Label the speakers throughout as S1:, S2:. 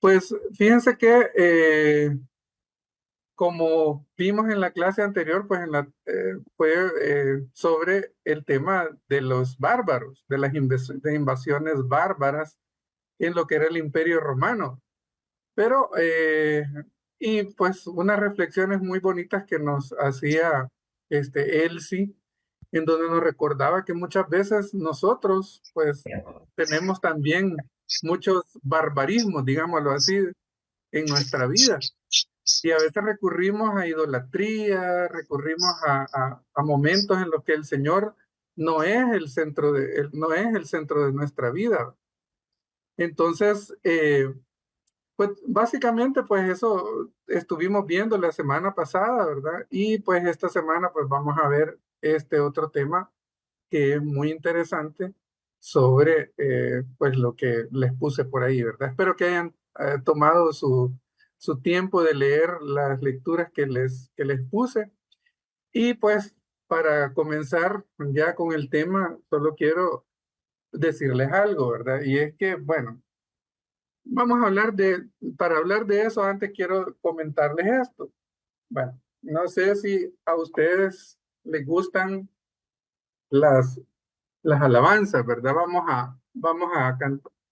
S1: Pues fíjense que como vimos en la clase anterior, pues fue sobre el tema de los bárbaros, de las de invasiones bárbaras en lo que era el Imperio Romano. Pero, y pues unas reflexiones muy bonitas que nos hacía Elsie, en donde nos recordaba que muchas veces nosotros, pues, tenemos también muchos barbarismos, digámoslo así, en nuestra vida. Y a veces recurrimos a idolatría, recurrimos a momentos en los que el Señor no es el centro no es el centro de nuestra vida. Entonces, pues básicamente, pues eso estuvimos viendo la semana pasada, ¿verdad? Y pues esta semana, pues vamos a ver este otro tema que es muy interesante sobre, pues lo que les puse por ahí, ¿verdad? Espero que hayan tomado su tiempo de leer las lecturas que les puse. Y pues para comenzar ya con el tema, solo quiero decirles algo, ¿verdad? Y es que, bueno, vamos a hablar para hablar de eso, antes quiero comentarles esto. Bueno, no sé si a ustedes les gustan las, las alabanzas, ¿verdad? Vamos a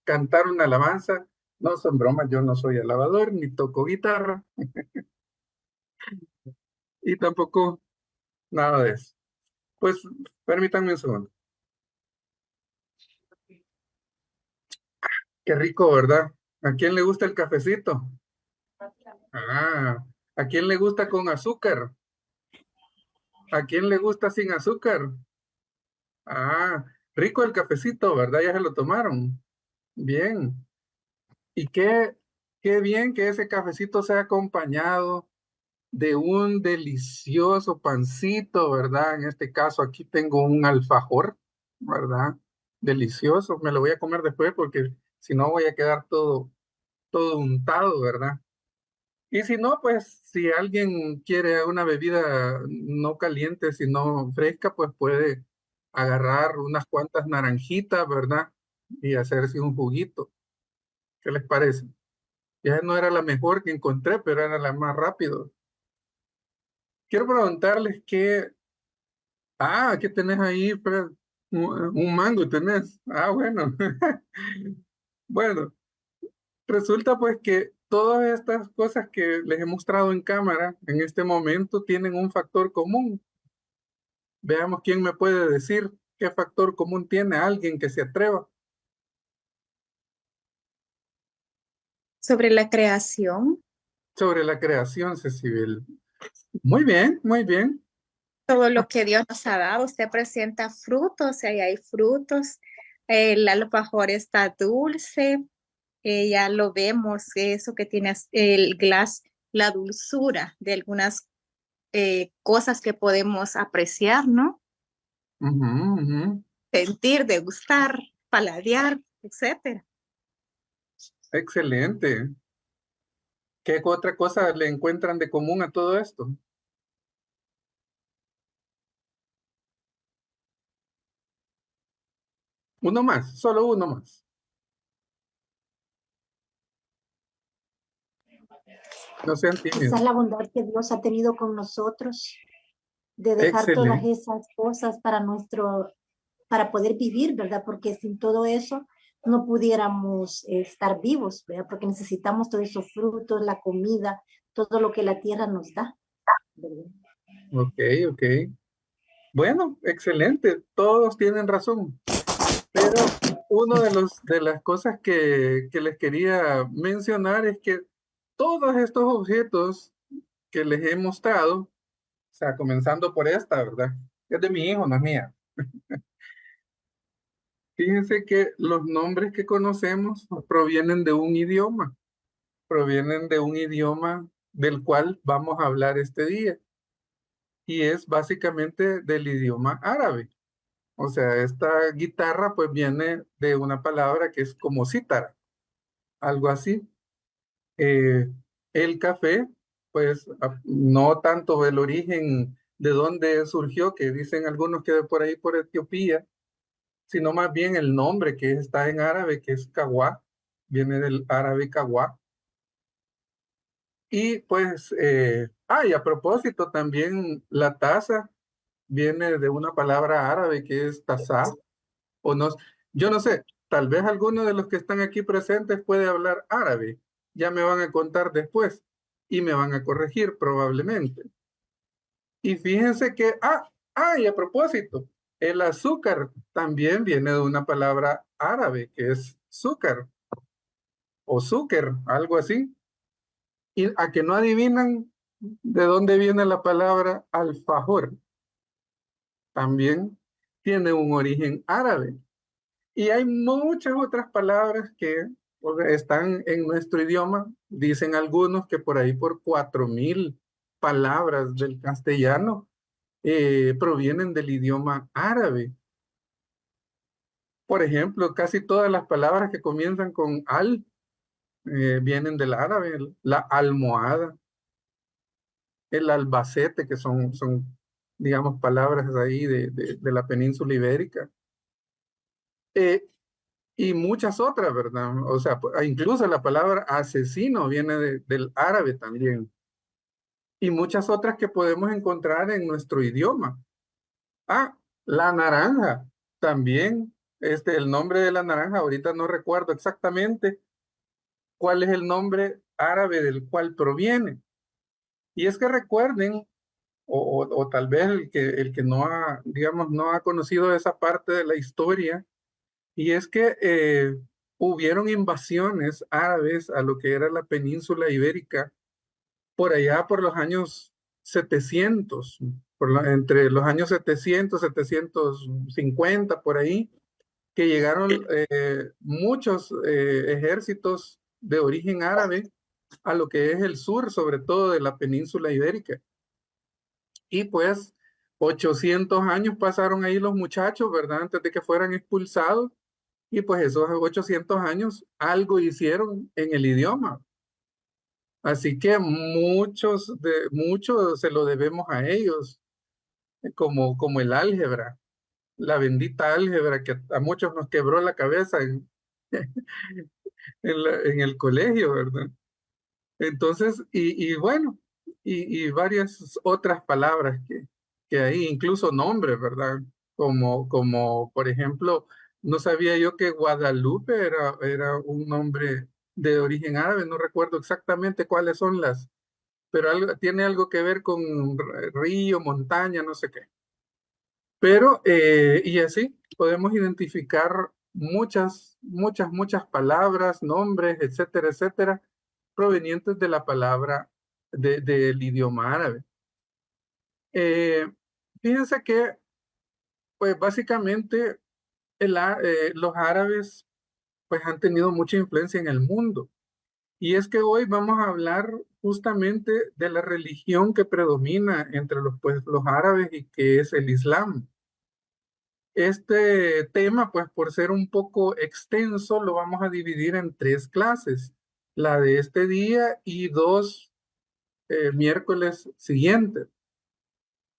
S1: cantar una alabanza. No son bromas, yo no soy alabador, ni toco guitarra, y tampoco nada de eso. Pues permítanme un segundo. Qué rico, ¿verdad? ¿A quién le gusta el cafecito? Ah, ¿a quién le gusta con azúcar? ¿A quién le gusta sin azúcar? Ah, rico el cafecito, ¿verdad? Ya se lo tomaron. Bien. Y qué bien que ese cafecito sea acompañado de un delicioso pancito, ¿verdad? En este caso aquí tengo un alfajor, ¿verdad? Delicioso. Me lo voy a comer después porque si no voy a quedar todo untado, ¿verdad? Y si no, pues si alguien quiere una bebida no caliente, sino fresca, pues puede agarrar unas cuantas naranjitas, ¿verdad? Y hacerse un juguito. ¿Qué les parece? Ya no era la mejor que encontré, pero era la más rápido. Quiero preguntarles ¿qué tenés ahí, Fred? Un mango tenés. Ah, bueno. Bueno, resulta pues que todas estas cosas que les he mostrado en cámara en este momento tienen un factor común. Veamos quién me puede decir qué factor común tiene alguien que se atreva.
S2: Sobre la creación,
S1: Sobre la creación, Cecil. Muy bien, muy bien.
S2: todo lo que Dios nos ha dado, usted presenta frutos, y ahí hay frutos, el alfajor está dulce, ya lo vemos, eso que tiene el glass, la dulzura de algunas cosas que podemos apreciar, ¿no?
S1: Ujú, ujú.
S2: Sentir, degustar, paladear, etcétera.
S1: Excelente. ¿Qué otra cosa le encuentran de común a todo esto? Uno más, solo uno más. No sean
S3: Quizás
S1: tímidos.
S3: la bondad que Dios ha tenido con nosotros, de dejar todas
S1: Excelente.
S3: esas cosas para poder vivir, ¿verdad? Porque sin todo eso no pudiéramos estar vivos, ¿verdad? Porque necesitamos todos esos frutos, la comida, todo lo que la tierra nos da, ¿verdad?
S1: Ok, ok. Bueno, excelente. Todos tienen razón. Pero uno de las cosas que les quería mencionar es que todos estos objetos que les he mostrado, o sea, comenzando por esta, ¿verdad? Es de mi hijo, no es mía. Fíjense que los nombres que conocemos provienen de un idioma del cual vamos a hablar este día, y es básicamente del idioma árabe. O sea, esta guitarra pues viene de una palabra que es como cítara, algo así. Eh, el café, pues no tanto el origen de dónde surgió, que dicen algunos que de por ahí por Etiopía, sino más bien el nombre que está en árabe, que es kawá, viene del árabe kawá, Y pues, y a propósito, también la taza viene de una palabra árabe que es tazá, o no, yo no sé, tal vez alguno de los que están aquí presentes puede hablar árabe, ya me van a contar después y me van a corregir probablemente. Y fíjense que, y a propósito, el azúcar también viene de una palabra árabe que es zúcar o zúcar, algo así. Y a que no adivinan de dónde viene la palabra alfajor, también tiene un origen árabe. Y hay muchas otras palabras que están en nuestro idioma. Dicen algunos que por ahí por 4.000 palabras del castellano provienen del idioma árabe. Por ejemplo, casi todas las palabras que comienzan con al vienen del árabe. La almohada, el albacete, que son digamos, palabras ahí de la península ibérica. Eh, y muchas otras, ¿verdad? O sea, incluso la palabra asesino viene del árabe también. Y muchas otras que podemos encontrar en nuestro idioma. La naranja, también. El nombre de la naranja, ahorita no recuerdo exactamente cuál es el nombre árabe del cual proviene. Y es que recuerden, o tal vez el que no ha, digamos, no ha conocido esa parte de la historia, y es que hubieron invasiones árabes a lo que era la península ibérica por allá por los años 700, entre los años 700, 750, por ahí, que llegaron muchos ejércitos de origen árabe a lo que es el sur, sobre todo de la península ibérica. Y pues 800 años pasaron ahí los muchachos, ¿verdad? Antes de que fueran expulsados. Y pues esos 800 años algo hicieron en el idioma. Así que muchos se lo debemos a ellos, como el álgebra, la bendita álgebra que a muchos nos quebró la cabeza en el colegio, ¿verdad? Entonces, y bueno, y varias otras palabras que hay, incluso nombres, ¿verdad? Como por ejemplo, no sabía yo que Guadalupe era un nombre de origen árabe, no recuerdo exactamente cuáles son pero tiene algo que ver con río, montaña, no sé qué. Pero, y así podemos identificar muchas palabras, nombres, etcétera, etcétera, provenientes de la palabra del idioma árabe. Eh, Fíjense que, pues básicamente, los árabes pues han tenido mucha influencia en el mundo. Y es que hoy vamos a hablar justamente de la religión que predomina entre los árabes y que es el Islam. Este tema, pues por ser un poco extenso, lo vamos a dividir en 3 clases, la de este día y 2 miércoles siguientes.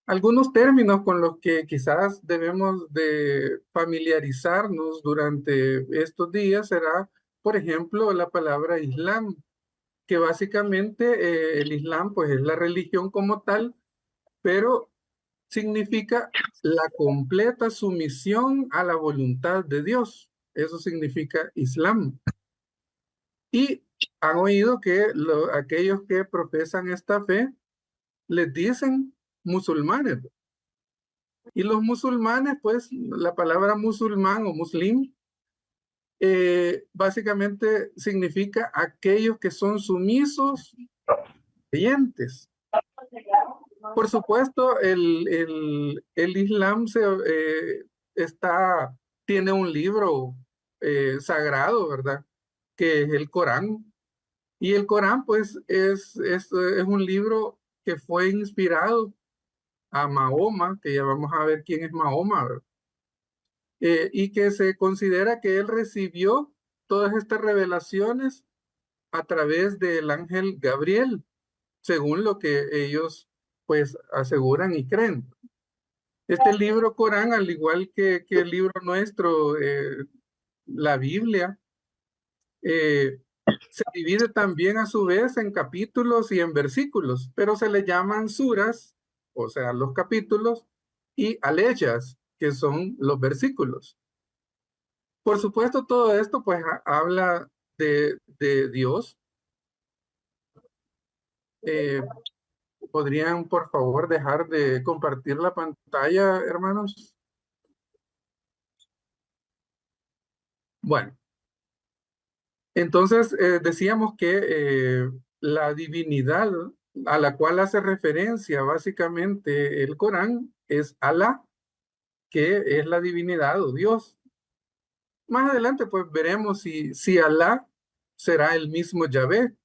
S1: Algunos términos con los que quizás debemos de familiarizarnos durante estos días será, por ejemplo, la palabra Islam, que básicamente el Islam pues es la religión como tal, pero significa la completa sumisión a la voluntad de Dios. Eso significa Islam. Y han oído que aquellos que profesan esta fe les dicen musulmanes. Y los musulmanes, pues la palabra musulmán o muslim básicamente significa aquellos que son sumisos, creyentes. Por supuesto, el Islam tiene un libro sagrado, ¿verdad? Que es el Corán. Y el Corán, pues, es un libro que fue inspirado a Mahoma, que ya vamos a ver quién es Mahoma, ¿verdad? Y que se considera que él recibió todas estas revelaciones a través del ángel Gabriel, según lo que ellos pues aseguran y creen. Este libro Corán, al igual que el libro nuestro, la Biblia, Se divide también a su vez en capítulos y en versículos, pero se le llaman suras, o sea, los capítulos, y aleyas, que son los versículos. Por supuesto, todo esto pues habla de Dios. ¿Podrían, por favor, dejar de compartir la pantalla, hermanos? Bueno, entonces decíamos que la divinidad a la cual hace referencia básicamente el Corán es Alá, que es la divinidad o Dios. Más adelante pues veremos si Alá será el mismo Yahvé,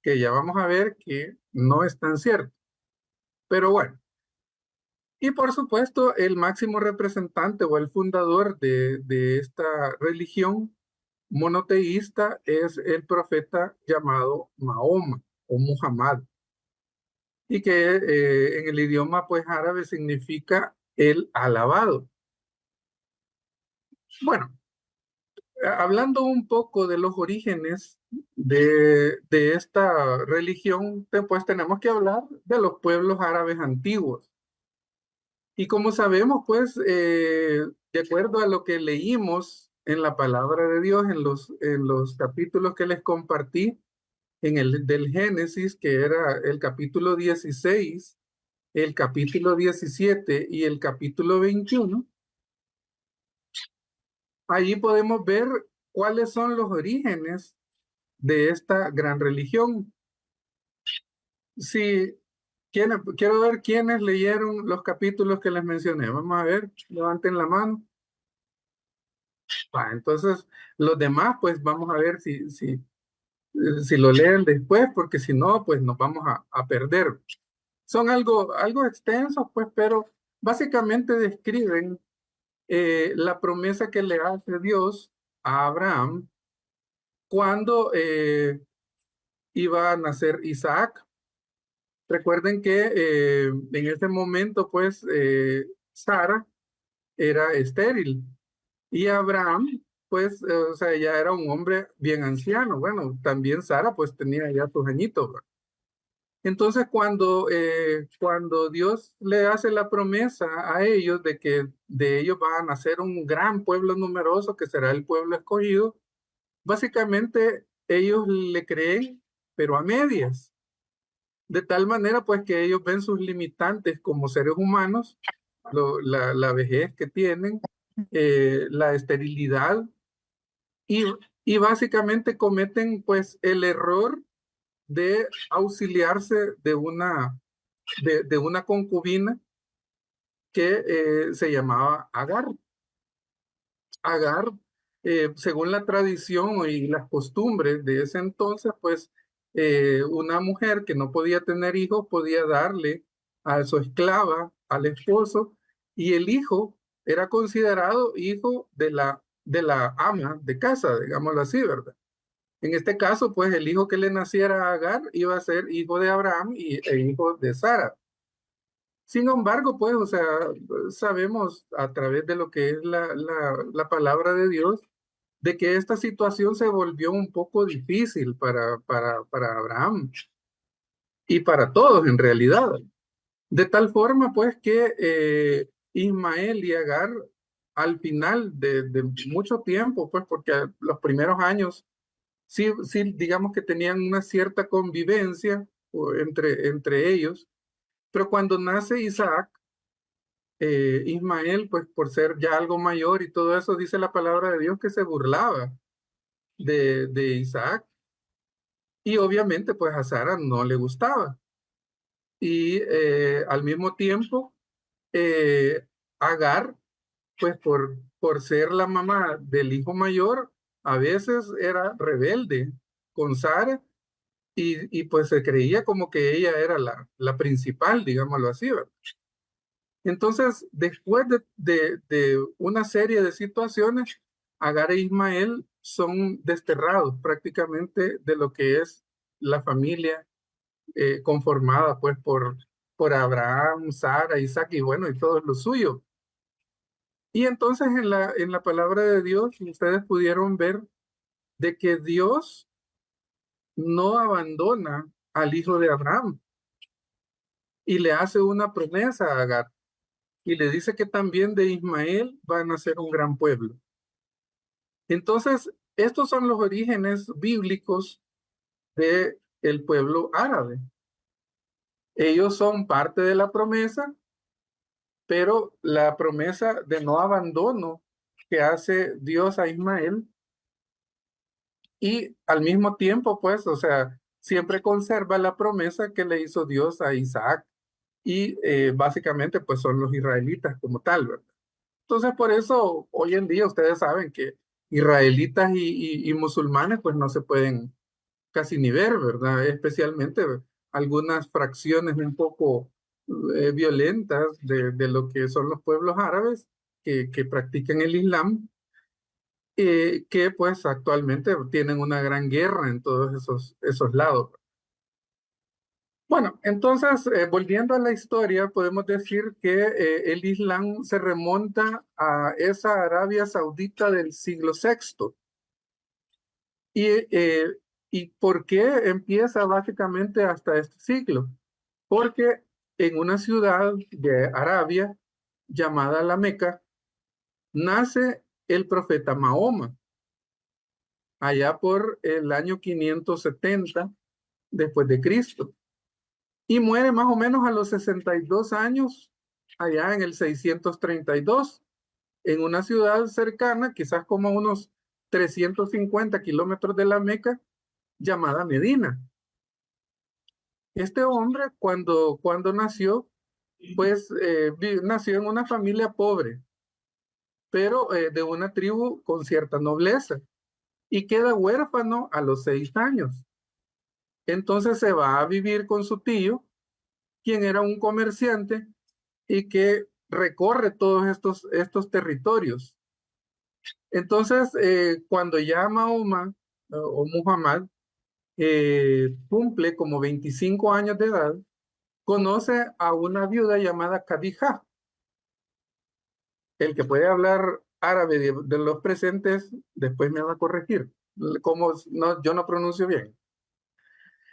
S1: que ya vamos a ver que no es tan cierto. Pero bueno, y por supuesto el máximo representante o el fundador de esta religión monoteísta es el profeta llamado Mahoma o Muhammad, y que en el idioma pues árabe significa el alabado. Bueno, hablando un poco de los orígenes de esta religión, pues tenemos que hablar de los pueblos árabes antiguos. Y como sabemos, pues, de acuerdo a lo que leímos en la palabra de Dios, en los capítulos que les compartí, en el del Génesis, que era el capítulo 16, el capítulo 17 y el capítulo 21, allí podemos ver cuáles son los orígenes de esta gran religión. Si quiero ver quiénes leyeron los capítulos que les mencioné. Vamos a ver, levanten la mano. Entonces, los demás, pues vamos a ver si lo leen después, porque si no, pues nos vamos a perder. Son algo extensos, pues, pero básicamente describen la promesa que le hace Dios a Abraham cuando iba a nacer Isaac. Recuerden que en ese momento, pues, Sara era estéril y Abraham, pues, o sea, ya era un hombre bien anciano. Bueno, también Sara, pues, tenía ya sus añitos, ¿verdad? Entonces, cuando Dios le hace la promesa a ellos de que de ellos van a nacer un gran pueblo numeroso, que será el pueblo escogido, básicamente ellos le creen, pero a medias. De tal manera, pues, que ellos ven sus limitantes como seres humanos, la vejez que tienen, la esterilidad, y, y básicamente cometen, pues, el error de auxiliarse de una concubina que se llamaba Agar. Agar, según la tradición y las costumbres de ese entonces, pues una mujer que no podía tener hijos podía darle a su esclava, al esposo, y el hijo era considerado hijo de la ama de casa, digámoslo así, ¿verdad? En este caso, pues el hijo que le naciera a Agar iba a ser hijo de Abraham e hijo de Sara. Sin embargo, pues, o sea, sabemos a través de lo que es la palabra de Dios, de que esta situación se volvió un poco difícil para Abraham y para todos en realidad. De tal forma, pues, que Ismael y Agar, al final de mucho tiempo, pues, porque los primeros años sí, sí, digamos que tenían una cierta convivencia entre ellos, pero cuando nace Isaac, Ismael, pues por ser ya algo mayor y todo eso, dice la palabra de Dios que se burlaba de Isaac, y obviamente pues a Sara no le gustaba. Y al mismo tiempo, eh, Agar, pues por ser la mamá del hijo mayor, a veces era rebelde con Sara, y pues se creía como que ella era la principal, digámoslo así, ¿verdad? Entonces, después de una serie de situaciones, Agar e Ismael son desterrados prácticamente de lo que es la familia conformada pues por Abraham, Sara, Isaac y bueno, y todo lo suyo. Y entonces en la palabra de Dios ustedes pudieron ver de que Dios no abandona al hijo de Abraham y le hace una promesa a Agar y le dice que también de Ismael va a nacer un gran pueblo. Entonces, estos son los orígenes bíblicos del pueblo árabe. Ellos son parte de la promesa, pero la promesa de no abandono que hace Dios a Ismael y al mismo tiempo, pues, o sea, siempre conserva la promesa que le hizo Dios a Isaac y básicamente, pues, son los israelitas como tal, ¿verdad? Entonces, por eso, hoy en día ustedes saben que israelitas y musulmanes, pues, no se pueden casi ni ver, ¿verdad? Especialmente algunas fracciones un poco violentas de lo que son los pueblos árabes que practican el Islam, que pues actualmente tienen una gran guerra en todos esos lados. Bueno, entonces, volviendo a la historia, podemos decir que el Islam se remonta a esa Arabia Saudita del siglo VI. ¿Y, ¿y por qué empieza básicamente hasta este siglo? Porque en una ciudad de Arabia llamada La Meca nace el profeta Mahoma, allá por el año 570 después de Cristo. Y muere más o menos a los 62 años, allá en el 632, en una ciudad cercana, quizás como a unos 350 kilómetros de La Meca, llamada Medina. Este hombre, cuando nació, pues nació en una familia pobre, pero de una tribu con cierta nobleza, y queda huérfano a los 6 años. Entonces se va a vivir con su tío, quien era un comerciante y que recorre todos estos territorios. Entonces, cuando ya Mahoma o Muhammad cumple como 25 años de edad, conoce a una viuda llamada Khadija. El que puede hablar árabe de los presentes, después me va a corregir, como no, yo no pronuncio bien.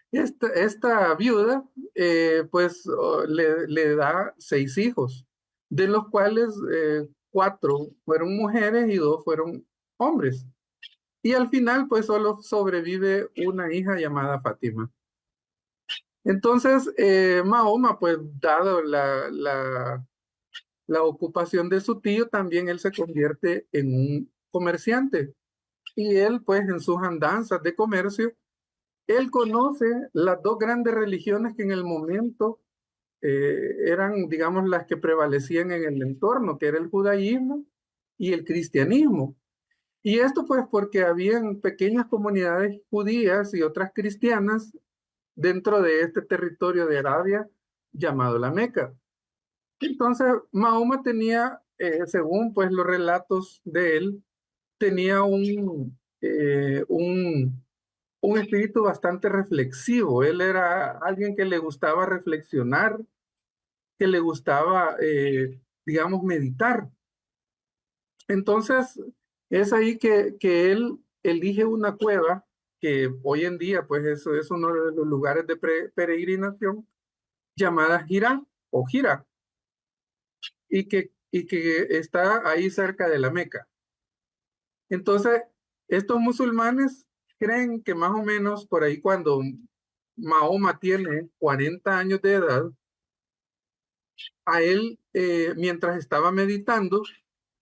S1: Esta viuda, pues, le da 6 hijos, de los cuales 4 fueron mujeres y 2 fueron hombres. Y al final, pues, solo sobrevive una hija llamada Fátima. Entonces, Mahoma, pues, dado la ocupación de su tío, también él se convierte en un comerciante. Y él, pues, en sus andanzas de comercio, él conoce las 2 grandes religiones que en el momento eran, digamos, las que prevalecían en el entorno, que era el judaísmo y el cristianismo. Y esto pues porque habían pequeñas comunidades judías y otras cristianas dentro de este territorio de Arabia llamado la Meca. Entonces, Mahoma tenía, según pues los relatos de él, tenía un espíritu bastante reflexivo. Él era alguien que le gustaba reflexionar, que le gustaba, digamos, meditar. Entonces, es ahí que él elige una cueva, que hoy en día, pues eso es uno de los lugares de peregrinación, llamada Hira o Hira, y que está ahí cerca de la Meca. Entonces, estos musulmanes creen que más o menos por ahí cuando Mahoma tiene 40 años de edad, a él, mientras estaba meditando,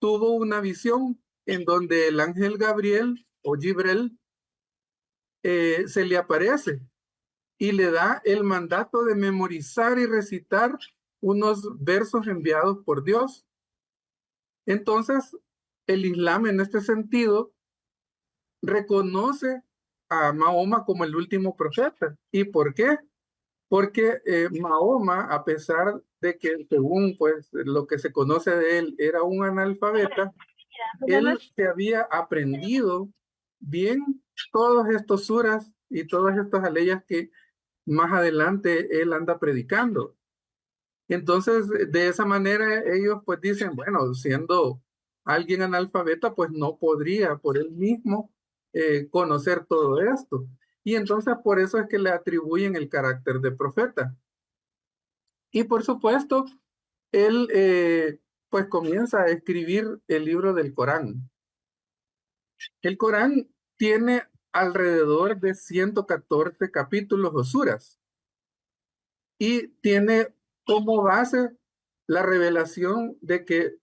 S1: tuvo una visión en donde el ángel Gabriel o Gibrel se le aparece y le da el mandato de memorizar y recitar unos versos enviados por Dios. Entonces, el Islam en este sentido reconoce a Mahoma como el último profeta. ¿Y por qué? Porque Mahoma, a pesar de que según pues lo que se conoce de él era un analfabeta, él se había aprendido bien todos estos suras y todas estas aleyas que más adelante él anda predicando. Entonces, de esa manera ellos pues dicen, bueno, siendo alguien analfabeta, pues no podría por él mismo conocer todo esto. Y entonces por eso es que le atribuyen el carácter de profeta. Y por supuesto, él pues comienza a escribir el libro del Corán. El Corán tiene alrededor de 114 capítulos o suras y tiene como base la revelación de que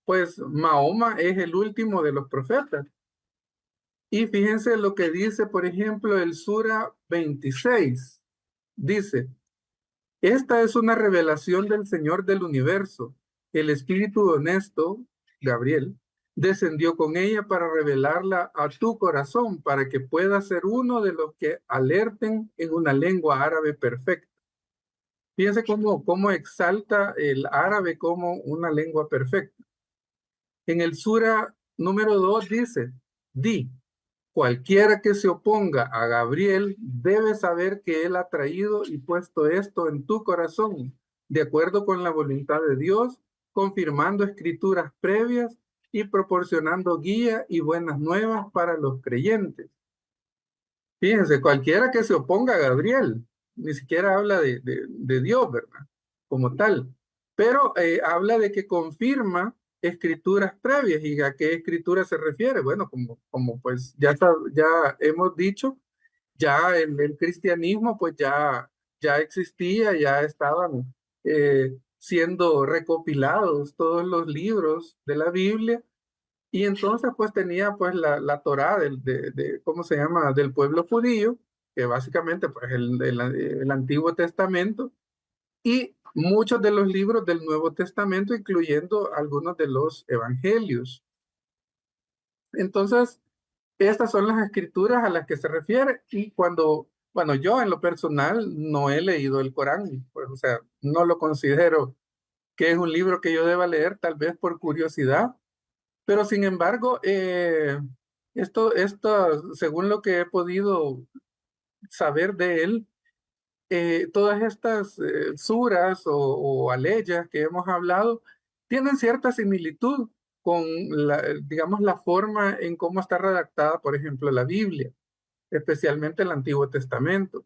S1: pues Mahoma es el último de los profetas. Y fíjense lo que dice, por ejemplo, el Sura 26. Dice, esta es una revelación del Señor del universo. El Espíritu honesto, Gabriel, descendió con ella para revelarla a tu corazón, para que puedas ser uno de los que alerten en una lengua árabe perfecta. Fíjense cómo exalta el árabe como una lengua perfecta. En el Sura número 2 dice, di, cualquiera que se oponga a Gabriel debe saber que él ha traído y puesto esto en tu corazón, de acuerdo con la voluntad de Dios, confirmando escrituras previas y proporcionando guía y buenas nuevas para los creyentes. Fíjense, cualquiera que se oponga a Gabriel, ni siquiera habla de Dios, ¿verdad? Como tal, pero habla de que confirma escrituras previas. ¿Y a qué escritura se refiere? Bueno, como pues ya hemos dicho, ya en el cristianismo pues ya existía, ya estaban siendo recopilados todos los libros de la Biblia. Y entonces pues tenía pues la Torá ¿cómo se llama? Del pueblo judío, que básicamente pues el Antiguo Testamento, y muchos de los libros del Nuevo Testamento, incluyendo algunos de los evangelios. Entonces, estas son las escrituras a las que se refiere, y bueno, yo en lo personal no he leído el Corán, pues, o sea, no lo considero que es un libro que yo deba leer, tal vez por curiosidad, pero sin embargo, esto, según lo que he podido saber de él, todas estas suras o aleyas que hemos hablado tienen cierta similitud con digamos, la forma en cómo está redactada, por ejemplo, la Biblia, especialmente el Antiguo Testamento.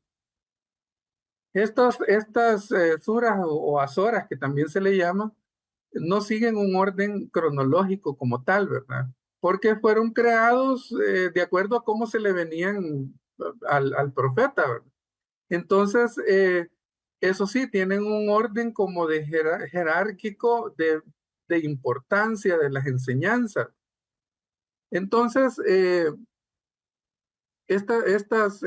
S1: Estas suras o azoras, que también se le llama, no siguen un orden cronológico como tal, ¿verdad? Porque fueron creados de acuerdo a cómo se le venían al profeta, ¿verdad? Entonces, eso sí, tienen un orden como de jerárquico de importancia de las enseñanzas. Entonces, estas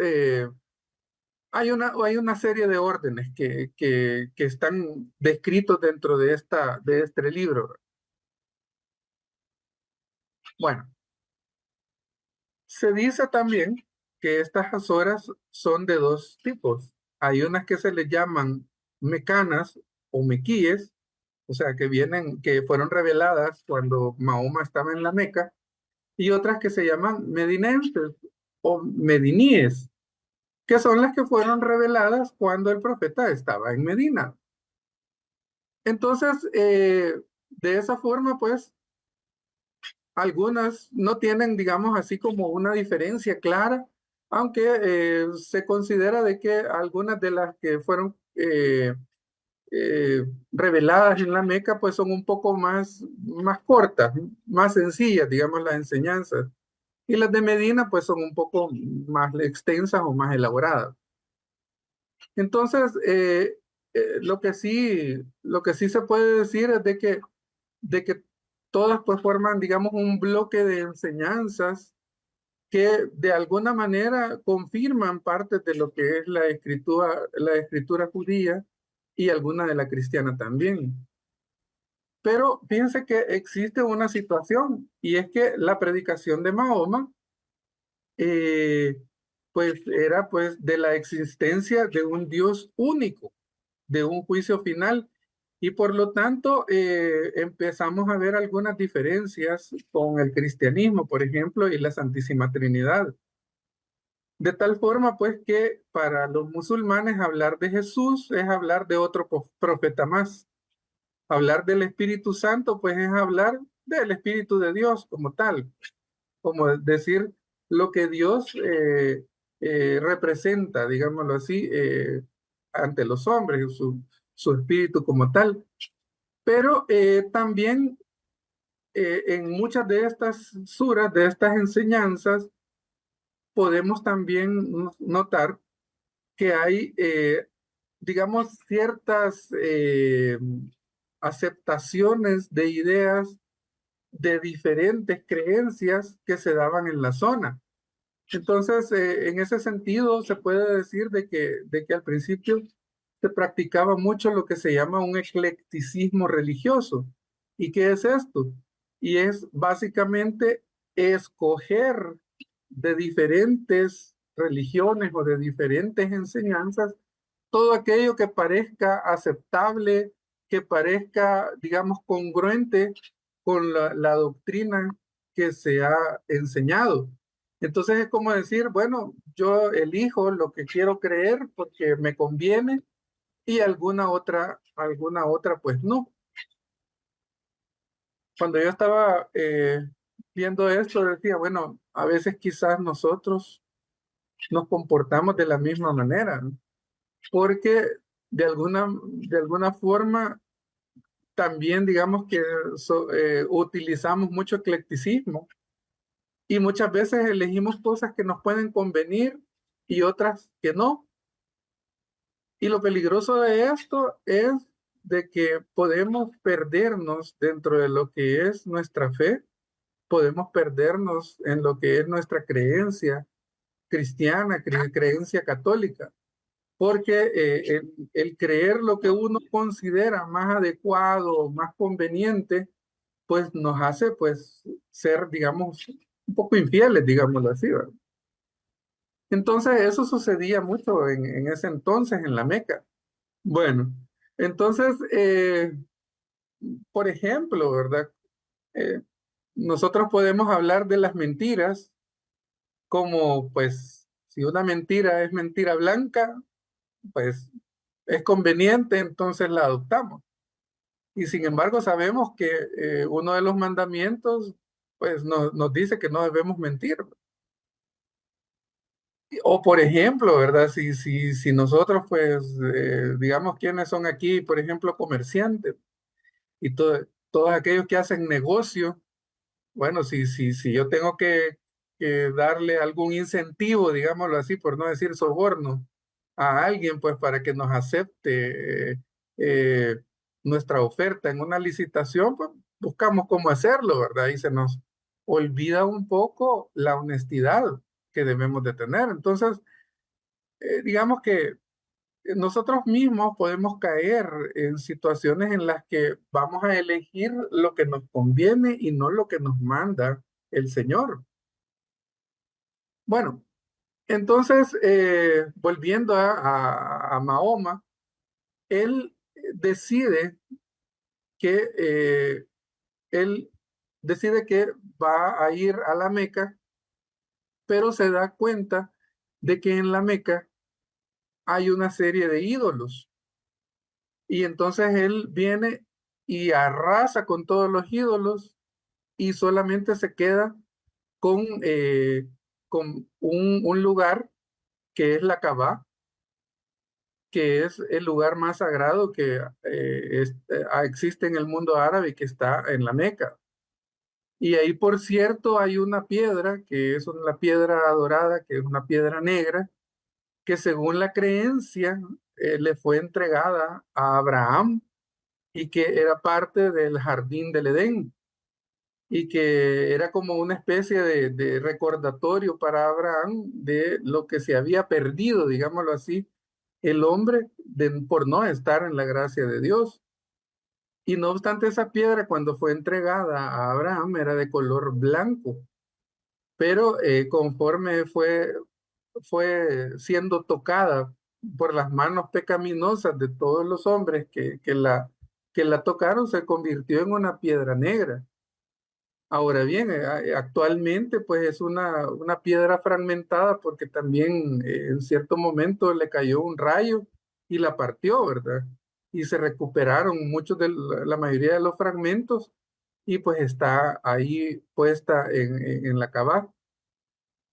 S1: hay una serie de órdenes que están descritos dentro de este libro. Bueno, se dice también que estas azoras son de dos tipos. Hay unas que se le llaman mecanas o mequíes, o sea, que fueron reveladas cuando Mahoma estaba en la Meca, y otras que se llaman medinenses o mediníes, que son las que fueron reveladas cuando el profeta estaba en Medina. Entonces, de esa forma, pues, algunas no tienen, digamos, así como una diferencia clara, aunque se considera de que algunas de las que fueron reveladas en la Meca, pues son un poco más cortas, más sencillas, digamos, las enseñanzas. Y las de Medina, pues son un poco más extensas o más elaboradas. Entonces, lo que sí se puede decir es de que todas pues forman, digamos, un bloque de enseñanzas que de alguna manera confirman parte de lo que es la escritura judía y alguna de la cristiana también. Pero fíjense que existe una situación, y es que la predicación de Mahoma eh, pues era pues de la existencia de un Dios único, de un juicio final, y por lo tanto empezamos a ver algunas diferencias con el cristianismo, por ejemplo, y la Santísima Trinidad. De tal forma, pues, que para los musulmanes hablar de Jesús es hablar de otro profeta más. Hablar del Espíritu Santo, pues, es hablar del Espíritu de Dios como tal. Como decir, lo que Dios representa, digámoslo así, ante los hombres, su espíritu como tal. Pero también en muchas de estas suras, de estas enseñanzas, podemos también notar que hay, digamos, ciertas aceptaciones de ideas de diferentes creencias que se daban en la zona. Entonces, en ese sentido, se puede decir de que al principio se practicaba mucho lo que se llama un eclecticismo religioso. ¿Y qué es esto? Y es básicamente escoger de diferentes religiones o de diferentes enseñanzas todo aquello que parezca aceptable, que parezca, digamos, congruente con la doctrina que se ha enseñado. Entonces es como decir, bueno, yo elijo lo que quiero creer porque me conviene y alguna otra, pues no. Cuando yo estaba viendo esto, decía, bueno, a veces quizás nosotros nos comportamos de la misma manera, ¿no? Porque de alguna forma también digamos que utilizamos mucho eclecticismo y muchas veces elegimos cosas que nos pueden convenir y otras que no. Y lo peligroso de esto es de que podemos perdernos dentro de lo que es nuestra fe, podemos perdernos en lo que es nuestra creencia cristiana, creencia católica, porque el creer lo que uno considera más adecuado, más conveniente, pues nos hace pues ser, digamos, un poco infieles, digámoslo así, ¿verdad? Entonces eso sucedía mucho en ese entonces en la Meca. Bueno, entonces, por ejemplo, ¿verdad? Eh, nosotros podemos hablar de las mentiras como, pues, si una mentira es mentira blanca, pues es conveniente, entonces la adoptamos. Y sin embargo, sabemos que uno de los mandamientos, pues, nos dice que no debemos mentir. O por ejemplo, ¿verdad? Si nosotros, pues, digamos, quienes son aquí, por ejemplo, comerciantes y todos aquellos que hacen negocio, bueno, si yo tengo que darle algún incentivo, digámoslo así, por no decir soborno, a alguien, pues para que nos acepte eh, nuestra oferta en una licitación, pues buscamos cómo hacerlo, ¿verdad? Y se nos olvida un poco la honestidad que debemos de tener. Entonces, digamos que nosotros mismos podemos caer en situaciones en las que vamos a elegir lo que nos conviene y no lo que nos manda el Señor. Bueno, entonces, volviendo a Mahoma, él decide que él decide que va a ir a la Meca, pero se da cuenta de que en la Meca hay una serie de ídolos. Y entonces él viene y arrasa con todos los ídolos y solamente se queda con un lugar que es la Kaaba, que es el lugar más sagrado que existe en el mundo árabe y que está en la Meca. Y ahí, por cierto, hay una piedra que es una piedra dorada, que es una piedra negra, que según la creencia le fue entregada a Abraham y que era parte del jardín del Edén y que era como una especie de recordatorio para Abraham de lo que se había perdido, digámoslo así, el hombre por no estar en la gracia de Dios. Y no obstante, esa piedra cuando fue entregada a Abraham era de color blanco, pero conforme fue siendo tocada por las manos pecaminosas de todos los hombres que la tocaron, se convirtió en una piedra negra. Ahora bien, actualmente pues es una piedra fragmentada porque también en cierto momento le cayó un rayo y la partió, ¿verdad? Y se recuperaron muchos la mayoría de los fragmentos y pues está ahí puesta en la Kaaba.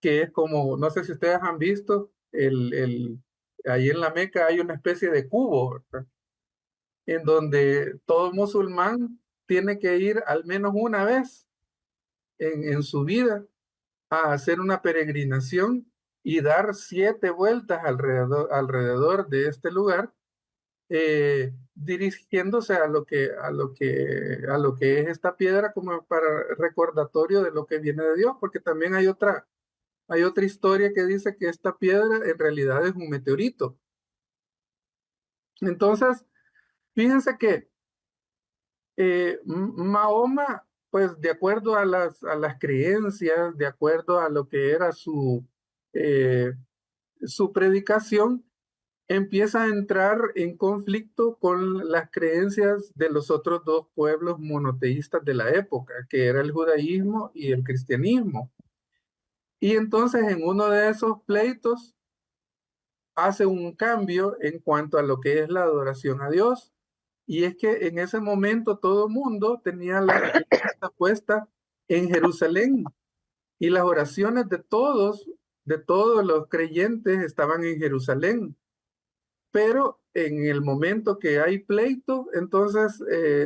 S1: que es como, no sé si ustedes han visto, ahí en la Meca hay una especie de cubo, ¿verdad? En donde todo musulmán tiene que ir al menos una vez en su vida a hacer una peregrinación y dar 7 vueltas alrededor de este lugar, dirigiéndose a lo que es esta piedra como para recordatorio de lo que viene de Dios, porque también hay otra historia que dice que esta piedra en realidad es un meteorito. Entonces, fíjense que Mahoma, pues de acuerdo a las creencias, de acuerdo a lo que era eh, su predicación, empieza a entrar en conflicto con las creencias de los otros dos pueblos monoteístas de la época, que era el judaísmo y el cristianismo. Y entonces en uno de esos pleitos hace un cambio en cuanto a lo que es la adoración a Dios. Y es que en ese momento todo el mundo tenía la vista puesta en Jerusalén y las oraciones de todos los creyentes estaban en Jerusalén. Pero en el momento que hay pleito, entonces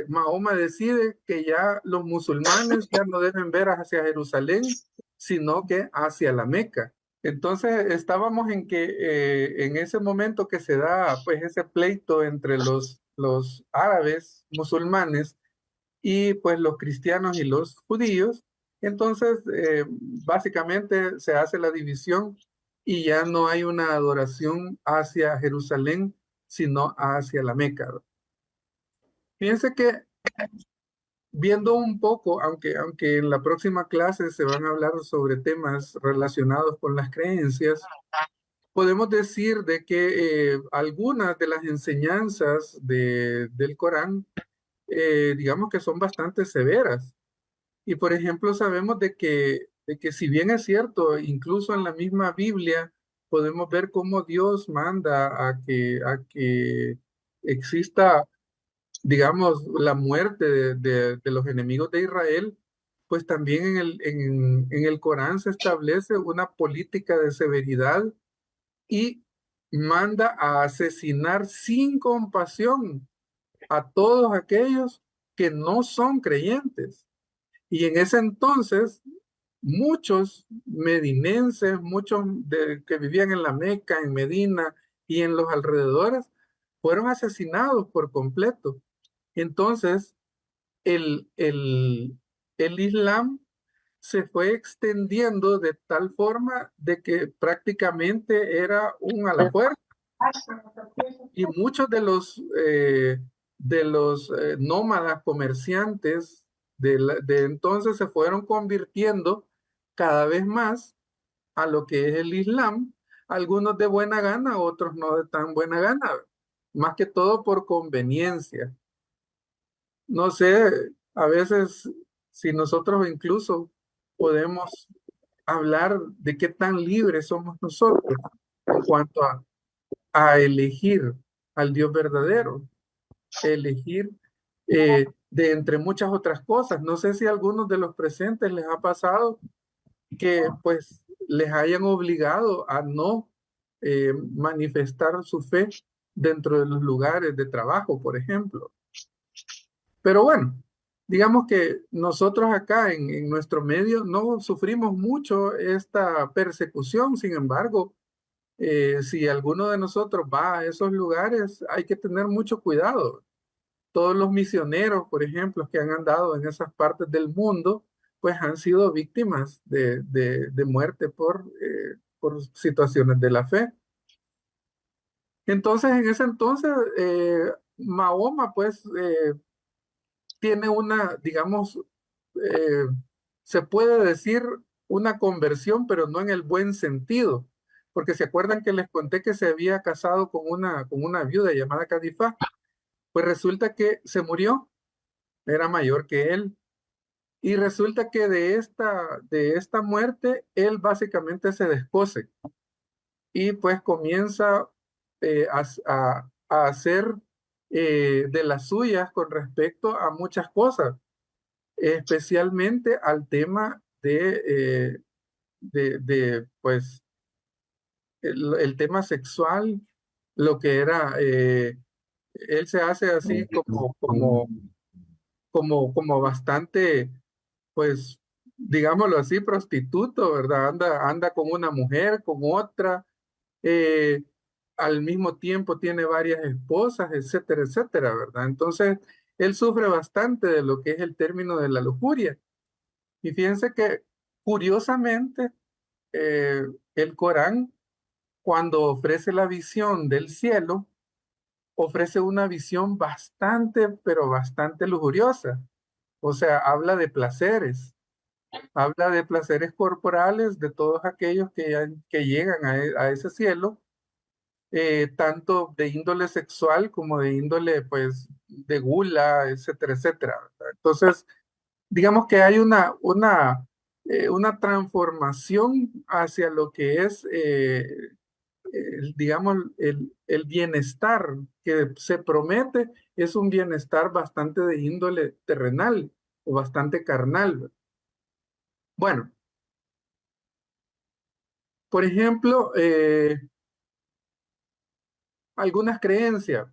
S1: Mahoma decide que ya los musulmanes ya no deben ver hacia Jerusalén, sino que hacia la Meca. Entonces estábamos en que en ese momento que se da pues ese pleito entre los árabes musulmanes y pues los cristianos y los judíos, entonces básicamente se hace la división y ya no hay una adoración hacia Jerusalén, sino hacia la Meca. Fíjense que viendo un poco, aunque en la próxima clase se van a hablar sobre temas relacionados con las creencias, podemos decir de que algunas de las enseñanzas del Corán, digamos que son bastante severas. Y por ejemplo, sabemos de que si bien es cierto, incluso en la misma Biblia podemos ver cómo Dios manda a que exista, digamos, la muerte de los enemigos de Israel, pues también en el Corán se establece una política de severidad y manda a asesinar sin compasión a todos aquellos que no son creyentes. Y en ese entonces, muchos medinenses, muchos que vivían en la Meca, en Medina y en los alrededores, fueron asesinados por completo. Entonces, el Islam se fue extendiendo de tal forma de que prácticamente era un a la fuerza. Y muchos de los nómadas comerciantes de entonces se fueron convirtiendo cada vez más a lo que es el Islam, algunos de buena gana, otros no de tan buena gana, más que todo por conveniencia. No sé, a veces si nosotros incluso podemos hablar de qué tan libres somos nosotros en cuanto a elegir al Dios verdadero, elegir de entre muchas otras cosas. No sé si a algunos de los presentes les ha pasado que pues les hayan obligado a no manifestar su fe dentro de los lugares de trabajo, por ejemplo. Pero bueno, digamos que nosotros acá en nuestro medio no sufrimos mucho esta persecución. Sin embargo, si alguno de nosotros va a esos lugares, hay que tener mucho cuidado. Todos los misioneros, por ejemplo, que han andado en esas partes del mundo, pues han sido víctimas de muerte por situaciones de la fe. Entonces, en ese entonces, Mahoma, pues, tiene una, digamos, eh, se puede decir una conversión, pero no en el buen sentido, porque se acuerdan que les conté que se había casado con una viuda llamada Cadifa, pues resulta que se murió, era mayor que él, y resulta que de esta muerte, él básicamente se descoce y pues comienza a hacer de las suyas con respecto a muchas cosas, especialmente al tema pues, el tema sexual, lo que era, él se hace así como bastante, pues, digámoslo así, prostituto, ¿verdad? Anda con una mujer, con otra, eh, al mismo tiempo tiene varias esposas, etcétera, etcétera, ¿verdad? Entonces, él sufre bastante de lo que es el término de la lujuria. Y fíjense que, curiosamente, el Corán, cuando ofrece la visión del cielo, ofrece una visión bastante, pero bastante lujuriosa. O sea, habla de placeres corporales de todos aquellos que llegan a ese cielo, tanto de índole sexual como de índole, pues, de gula, etcétera, etcétera, ¿verdad? Entonces, digamos que hay una transformación hacia lo que es, digamos, el bienestar que se promete es un bienestar bastante de índole terrenal o bastante carnal. Bueno, por ejemplo, algunas creencias,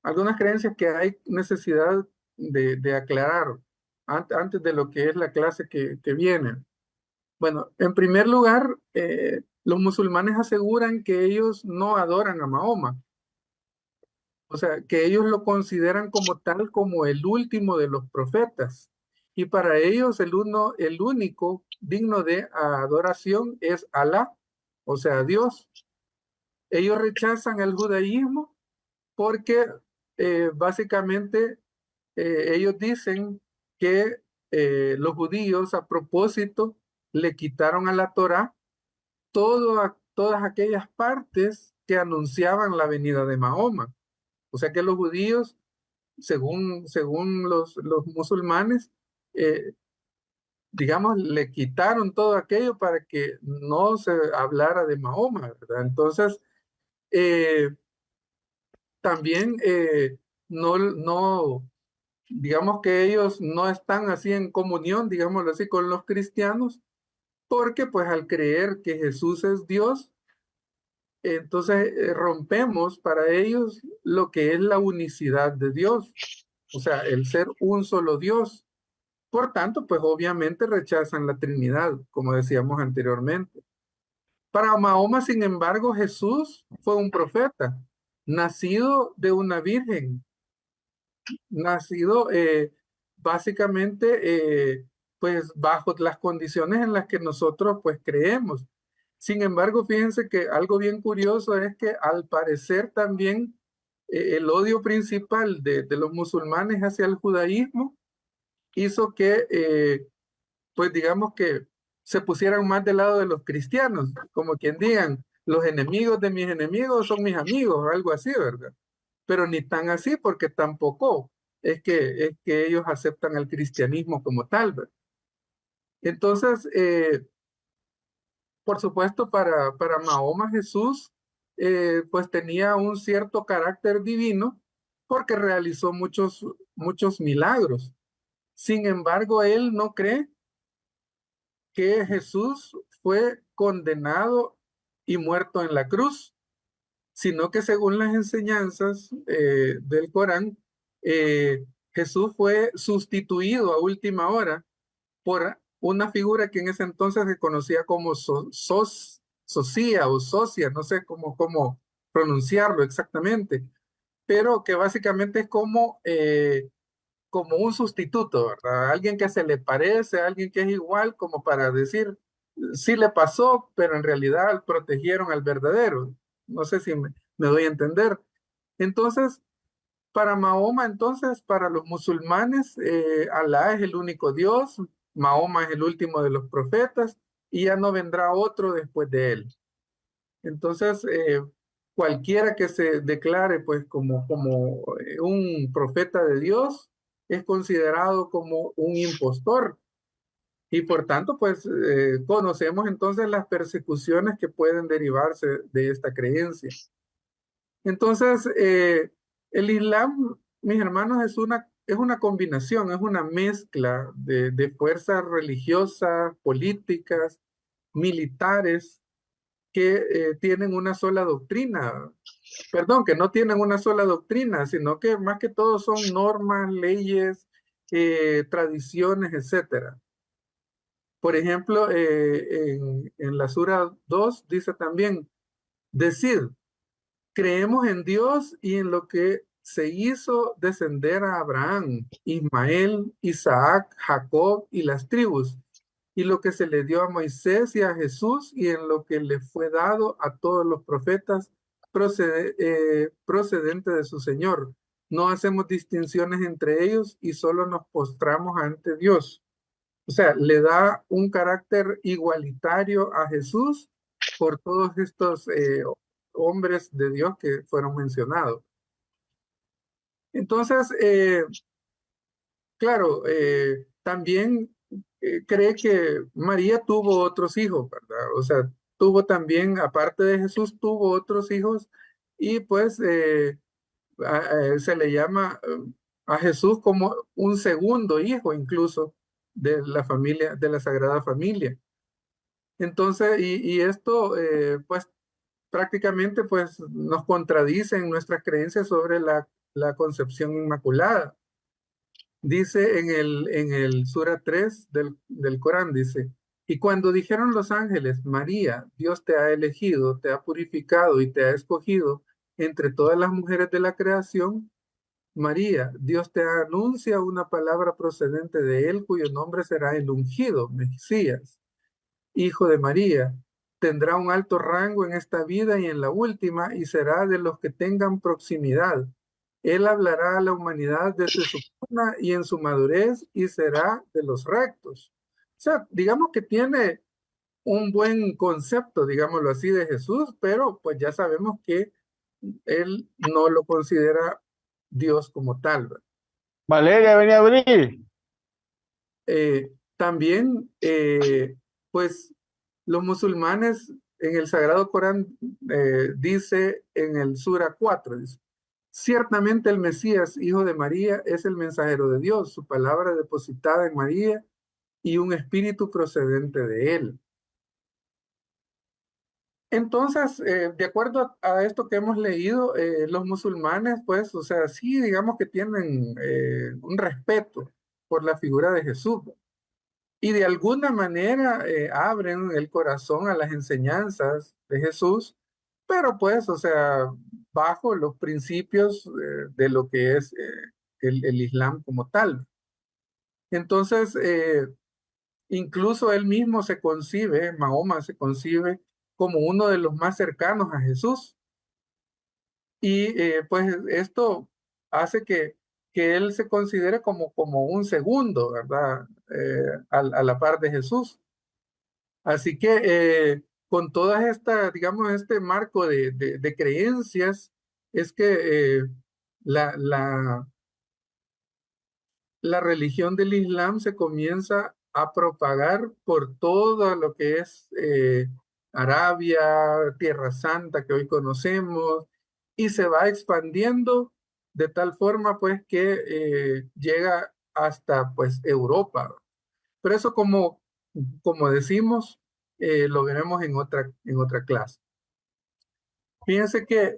S1: algunas creencias que hay necesidad de aclarar antes de lo que es la clase que viene. Bueno, en primer lugar, los musulmanes aseguran que ellos no adoran a Mahoma, o sea, que ellos lo consideran como tal, como el último de los profetas. Y para ellos el único digno de adoración es Alá, o sea, Dios. Ellos rechazan el judaísmo porque básicamente ellos dicen que los judíos a propósito le quitaron a la Torá todas aquellas partes que anunciaban la venida de Mahoma. O sea que los judíos, según los musulmanes, eh, digamos, le quitaron todo aquello para que no se hablara de Mahoma, ¿verdad? Entonces, eh, también digamos que ellos no están así en comunión, digámoslo así, con los cristianos, porque pues al creer que Jesús es Dios, entonces rompemos para ellos lo que es la unicidad de Dios, o sea, el ser un solo Dios. Por tanto, pues obviamente rechazan la Trinidad, como decíamos anteriormente. Para Mahoma, sin embargo, Jesús fue un profeta, nacido de una virgen, nacido básicamente pues bajo las condiciones en las que nosotros pues creemos. Sin embargo, fíjense que algo bien curioso es que al parecer también el odio principal de los musulmanes hacia el judaísmo hizo que pues digamos que se pusieran más del lado de los cristianos, como quien digan, los enemigos de mis enemigos son mis amigos, o algo así, ¿verdad? Pero ni tan así, porque tampoco es que ellos aceptan el cristianismo como tal, ¿verdad? Entonces, por supuesto, para Mahoma Jesús, pues tenía un cierto carácter divino porque realizó muchos milagros. Sin embargo, él no cree que Jesús fue condenado y muerto en la cruz, sino que según las enseñanzas del Corán, Jesús fue sustituido a última hora por una figura que en ese entonces se conocía como Socia o Socia, no sé cómo pronunciarlo exactamente, pero que básicamente es como un sustituto, ¿verdad? Alguien que se le parece, alguien que es igual, como para decir, sí le pasó, pero en realidad protegieron al verdadero. No sé si me doy a entender. Entonces, para Mahoma, entonces, para los musulmanes, Alá es el único Dios, Mahoma es el último de los profetas y ya no vendrá otro después de él. Entonces, cualquiera que se declare pues como un profeta de Dios es considerado como un impostor y por tanto pues conocemos entonces las persecuciones que pueden derivarse de esta creencia. Entonces, el Islam, mis hermanos, es una combinación, es una mezcla de fuerzas religiosas, políticas militares que tienen una sola doctrina. Perdón, que no tienen una sola doctrina, sino que más que todo son normas, leyes, tradiciones, etcétera. Por ejemplo, en la Sura 2 dice también, decid, creemos en Dios y en lo que se hizo descender a Abraham, Ismael, Isaac, Jacob y las tribus, y lo que se le dio a Moisés y a Jesús y en lo que le fue dado a todos los profetas procedente de su Señor. No hacemos distinciones entre ellos y solo nos postramos ante Dios. O sea, le da un carácter igualitario a Jesús por todos estos hombres de Dios que fueron mencionados. Entonces, claro, también cree que María tuvo otros hijos, ¿verdad? O sea, tuvo también, aparte de Jesús, tuvo otros hijos y pues se le llama a Jesús como un segundo hijo incluso de la familia, de la Sagrada Familia. Entonces, y esto pues prácticamente pues nos contradice en nuestras creencias sobre la concepción inmaculada. Dice en el Sura 3 del Corán, dice, y cuando dijeron los ángeles, María, Dios te ha elegido, te ha purificado y te ha escogido entre todas las mujeres de la creación, María, Dios te anuncia una palabra procedente de él cuyo nombre será el ungido, Mesías, hijo de María. Tendrá un alto rango en esta vida y en la última y será de los que tengan proximidad. Él hablará a la humanidad desde su cuna y en su madurez y será de los rectos. O sea, digamos que tiene un buen concepto, digámoslo así, de Jesús, pero pues ya sabemos que él no lo considera Dios como tal, ¿verdad?
S4: Valeria, venía a abrir.
S1: También, pues, los musulmanes en el Sagrado Corán dice en el Sura 4, dice, ciertamente el Mesías, hijo de María, es el mensajero de Dios, su palabra depositada en María y un espíritu procedente de él. Entonces, de acuerdo a esto que hemos leído, los musulmanes, pues, o sea, sí, digamos que tienen un respeto por la figura de Jesús y de alguna manera abren el corazón a las enseñanzas de Jesús, pero pues, o sea, bajo los principios de lo que es el Islam como tal. Entonces, incluso él mismo se concibe, Mahoma se concibe como uno de los más cercanos a Jesús. Y pues esto hace que él se considere como un segundo, ¿verdad? A la par de Jesús. Así que con todas estas, digamos, este marco de creencias, es que la, la, la religión del Islam se comienza a propagar por todo lo que es Arabia, Tierra Santa que hoy conocemos, y se va expandiendo de tal forma pues que llega hasta pues Europa. Pero eso como decimos, lo veremos en otra clase. Fíjense que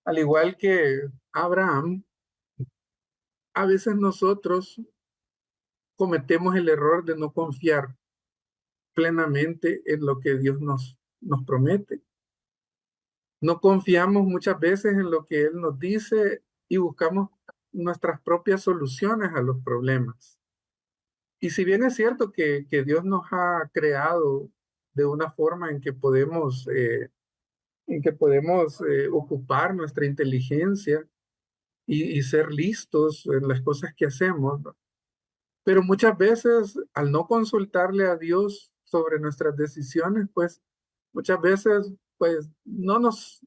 S1: al igual que Abraham, a veces nosotros cometemos el error de no confiar plenamente en lo que Dios nos promete. No confiamos muchas veces en lo que Él nos dice y buscamos nuestras propias soluciones a los problemas. Y si bien es cierto que Dios nos ha creado de una forma en que podemos ocupar nuestra inteligencia y ser listos en las cosas que hacemos, ¿no? Pero muchas veces al no consultarle a Dios sobre nuestras decisiones, pues muchas veces pues no nos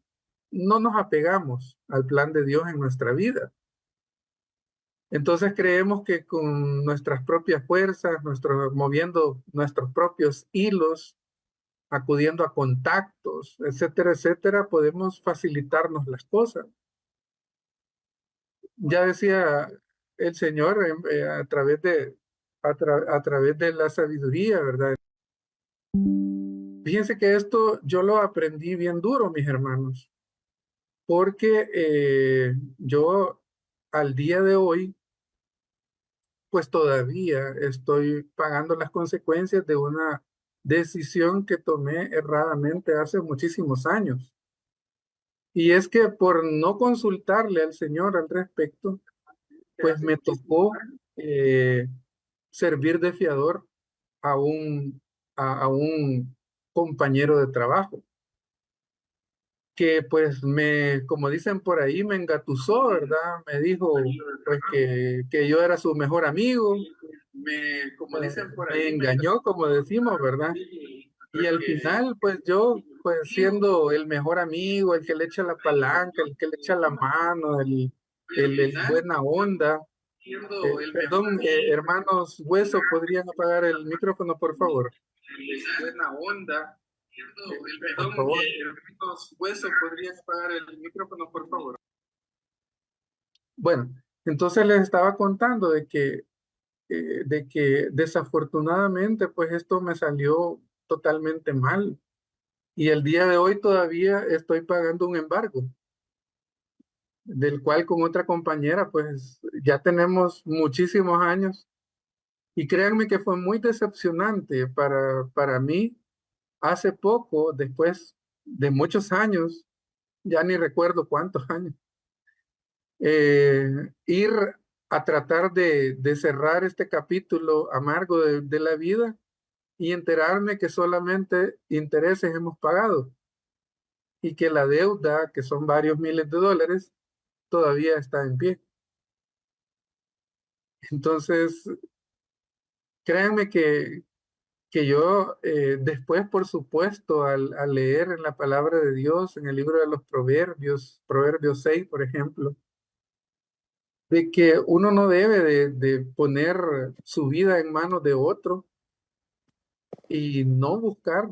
S1: apegamos al plan de Dios en nuestra vida. Entonces creemos que con nuestras propias fuerzas, moviendo nuestros propios hilos, acudiendo a contactos, etcétera, etcétera, podemos facilitarnos las cosas. Ya decía el Señor a través de la sabiduría, ¿verdad? Fíjense que esto yo lo aprendí bien duro, mis hermanos, porque yo al día de hoy, pues todavía estoy pagando las consecuencias de una decisión que tomé erradamente hace muchísimos años. Y es que por no consultarle al Señor al respecto, pues me tocó eh, servir de fiador a un compañero de trabajo, que pues como dicen por ahí, me engatusó, ¿verdad? Me dijo pues que yo era su mejor amigo, me engañó, como decimos, ¿verdad? Y al final, pues yo, pues siendo el mejor amigo, el que le echa la palanca, el que le echa la mano, el buena onda. Perdón, hermanos Hueso, ¿podrían apagar el micrófono, por favor? Buena onda. Por favor. Hermanos Hueso, ¿podrían apagar el micrófono, por favor? Bueno, entonces les estaba contando de que desafortunadamente, pues esto me salió totalmente mal. Y el día de hoy todavía estoy pagando un embargo, del cual con otra compañera, pues ya tenemos muchísimos años. Y créanme que fue muy decepcionante para mí hace poco, después de muchos años, ya ni recuerdo cuántos años, ir a tratar de cerrar este capítulo amargo de la vida y enterarme que solamente intereses hemos pagado y que la deuda, que son varios miles de dólares, todavía está en pie. Entonces, créanme que yo después, por supuesto, al leer en la palabra de Dios, en el libro de los Proverbios, Proverbios 6, por ejemplo, de que uno no debe de poner su vida en manos de otro y no buscar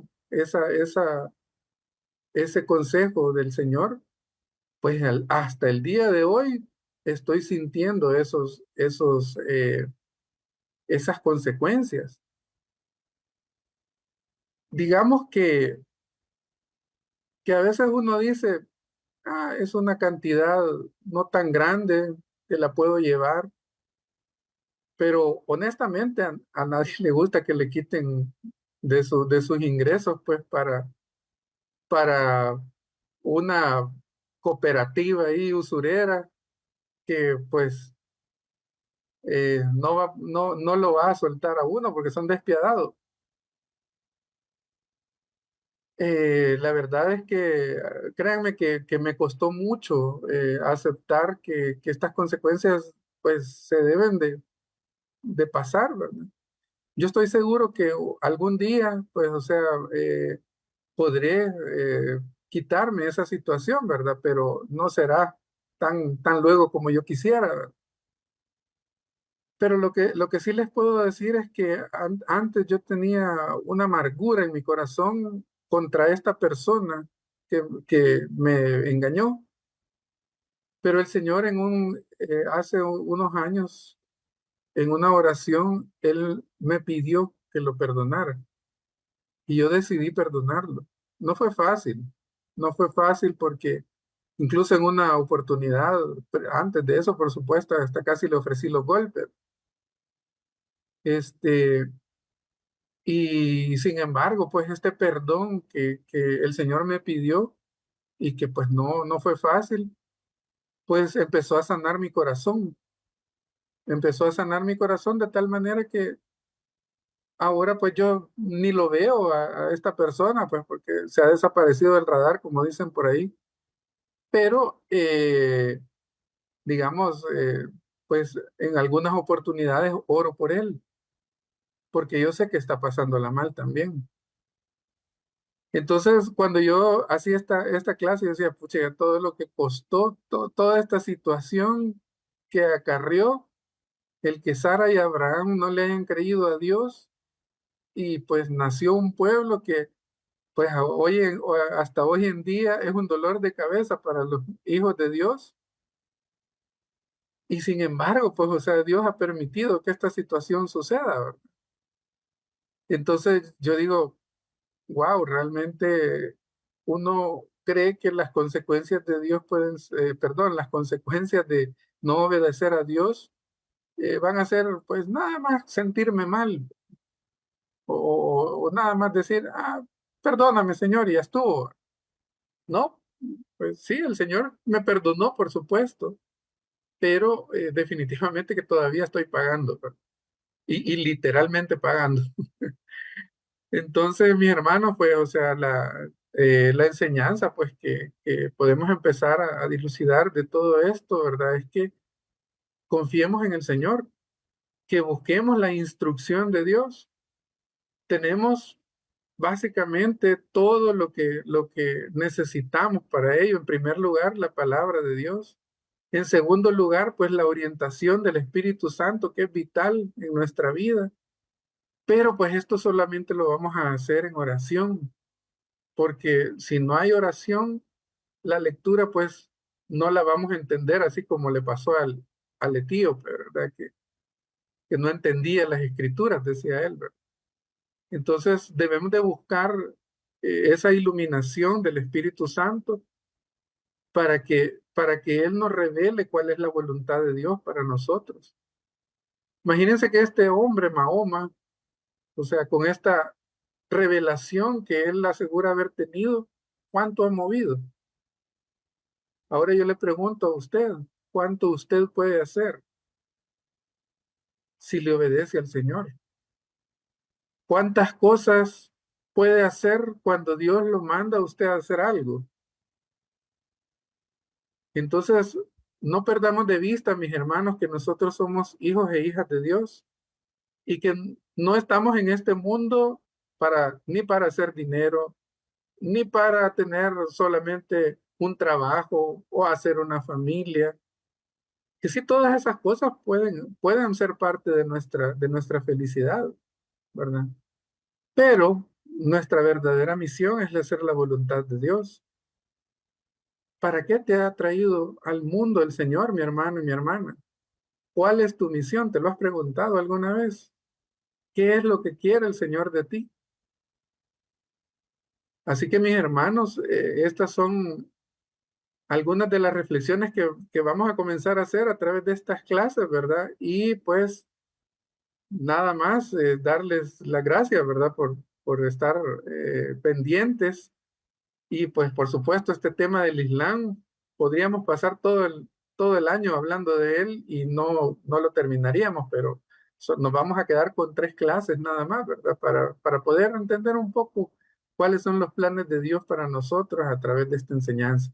S1: ese consejo del Señor, pues hasta el día de hoy estoy sintiendo esas consecuencias. Digamos que a veces uno dice, ah, es una cantidad no tan grande que la puedo llevar, pero honestamente a nadie le gusta que le quiten de sus ingresos, pues para una cooperativa ahí usurera que pues no lo va a soltar a uno porque son despiadados. La verdad es que créanme que me costó mucho aceptar que estas consecuencias pues se deben de pasar, ¿verdad? Yo estoy seguro que algún día, pues, o sea, podré quitarme esa situación, ¿verdad? Pero no será tan luego como yo quisiera, ¿verdad? Pero lo que sí les puedo decir es que antes yo tenía una amargura en mi corazón contra esta persona que me engañó, pero el Señor hace unos años, en una oración, Él me pidió que lo perdonara y yo decidí perdonarlo. No fue fácil, no fue fácil porque incluso en una oportunidad, antes de eso, por supuesto, hasta casi le ofrecí los golpes. Este, y sin embargo, pues este perdón que el Señor me pidió y que pues no fue fácil, pues empezó a sanar mi corazón. Empezó a sanar mi corazón de tal manera que ahora pues yo ni lo veo a esta persona, pues porque se ha desaparecido del radar, como dicen por ahí. Pero, digamos, pues en algunas oportunidades oro por él, porque yo sé que está pasándola mal también. Entonces, cuando yo hacía esta clase, yo decía, pucha, todo lo que costó, toda esta situación que acarrió el que Sara y Abraham no le hayan creído a Dios y pues nació un pueblo que pues hasta hoy en día es un dolor de cabeza para los hijos de Dios. Y sin embargo, pues, o sea, Dios ha permitido que esta situación suceda, ¿verdad? Entonces yo digo, wow, realmente uno cree que las consecuencias de Dios pueden, perdón, las consecuencias de no obedecer a Dios van a ser pues nada más sentirme mal o nada más decir, perdóname Señor, y ya estuvo. No, pues sí, el Señor me perdonó, por supuesto, pero definitivamente que todavía estoy pagando, ¿verdad? Y literalmente pagando. Entonces, mis hermanos, pues, o sea, la enseñanza, pues, que podemos empezar a dilucidar de todo esto, ¿verdad? Es que confiemos en el Señor, que busquemos la instrucción de Dios. Tenemos básicamente todo lo que necesitamos para ello. En primer lugar, la palabra de Dios. En segundo lugar, pues, la orientación del Espíritu Santo, que es vital en nuestra vida. Pero, pues, esto solamente lo vamos a hacer en oración, porque si no hay oración, la lectura pues no la vamos a entender, así como le pasó al etíope, ¿verdad? Que no entendía las escrituras, decía él, ¿verdad? Entonces debemos de buscar esa iluminación del Espíritu Santo para que Él nos revele cuál es la voluntad de Dios para nosotros. Imagínense que este hombre, Mahoma, o sea, con esta revelación que él asegura haber tenido, ¿cuánto ha movido? Ahora yo le pregunto a usted, ¿cuánto usted puede hacer si le obedece al Señor? ¿Cuántas cosas puede hacer cuando Dios lo manda a usted a hacer algo? Entonces, no perdamos de vista, mis hermanos, que nosotros somos hijos e hijas de Dios y que no estamos en este mundo ni para hacer dinero, ni para tener solamente un trabajo o hacer una familia. Que sí, todas esas cosas pueden ser parte de nuestra felicidad, ¿verdad? Pero nuestra verdadera misión es hacer la voluntad de Dios. ¿Para qué te ha traído al mundo el Señor, mi hermano y mi hermana? ¿Cuál es tu misión? ¿Te lo has preguntado alguna vez? ¿Qué es lo que quiere el Señor de ti? Así que, mis hermanos, estas son algunas de las reflexiones que vamos a comenzar a hacer a través de estas clases, ¿verdad? Y pues nada más darles las gracias, ¿verdad? Por estar pendientes. Y pues por supuesto este tema del Islam, podríamos pasar todo el año hablando de él y no lo terminaríamos, pero nos vamos a quedar con 3 clases nada más, ¿verdad? Para poder entender un poco cuáles son los planes de Dios para nosotros a través de esta enseñanza.